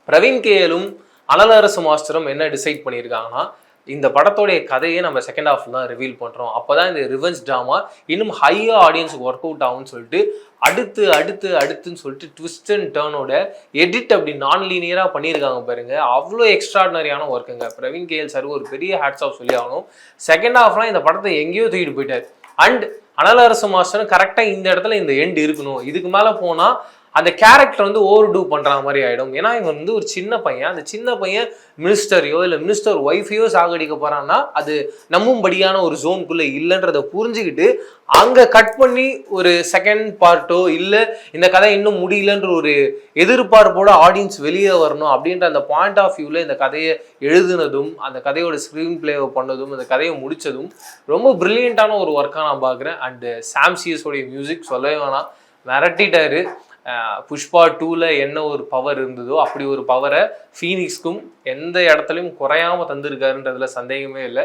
பிரவீன் கேஎலும் அனலரசு மாஸ்டரும் என்ன டிசைட் பண்ணியிருக்காங்கன்னா, இந்த படத்தோடைய கதையை நம்ம செகண்ட் ஹாஃப் தான் ரிவீல் பண்றோம். அப்பதான் இந்த ரிவெஞ்ச் டிராமா இன்னும் ஹையா ஆடியன்ஸுக்கு ஒர்க் அவுட் ஆகும்னு சொல்லிட்டு அடுத்துன்னு சொல்லிட்டு ட்விஸ்ட் அண்ட் டர்னோட எடிட் அப்படி நான் லீனியரா பண்ணியிருக்காங்க பாருங்க. அவ்வளோ எக்ஸ்ட்ராடினரியான ஒர்க்குங்க. பிரவீன் கேஎல் சார் ஒரு பெரிய ஹேட்ஸ் ஆஃப் சொல்லி ஆகணும். செகண்ட் ஹாஃப்லாம் இந்த படத்தை எங்கேயோ தூக்கிட்டு போயிட்டார். அண்ட் அனலரசு மாஸ்டர் கரெக்டா இந்த இடத்துல இந்த எண்ட் இருக்கணும். இதுக்கு மேல போனா அந்த கேரக்டர் வந்து ஓவர் டூ பண்ற மாதிரி ஆயிடும். ஏன்னா இவன் வந்து ஒரு சின்ன பையன், அந்த சின்ன பையன் மினிஸ்டரையோ இல்லை மினிஸ்டர் ஒய்ஃபையோ சாகடிக்க போறான்னா அது நம்பும்படியான ஒரு ஜோனுக்குள்ள இல்லைன்றதை புரிஞ்சுக்கிட்டு அங்க கட் பண்ணி ஒரு செகண்ட் பார்ட்டோ இல்லை இந்த கதை இன்னும் முடியலன்ற ஒரு எதிர்பார்ப்போட ஆடியன்ஸ் வெளியே வரணும் அப்படின்ற அந்த பாயிண்ட் ஆஃப் வியூல இந்த கதையை எழுதுனதும் அந்த கதையோட ஸ்க்ரீன் பிளேவை பண்ணதும் அந்த கதையை முடிச்சதும் ரொம்ப பிரில்லியண்டான ஒரு ஒர்க்காக நான் பார்க்குறேன். அண்டு சாம் சிஎஸோடைய மியூசிக் சொல்லவே வேணாம், மிரட்டிட்டாரு. புஷ்பா 2ல என்ன ஒரு பவர் இருந்ததோ அப்படி ஒரு பவரை ஃபீனிக்ஸ்க்கும் எந்த இடத்துலையும் குறையாம தந்திருக்காருன்றதுல சந்தேகமே இல்லை.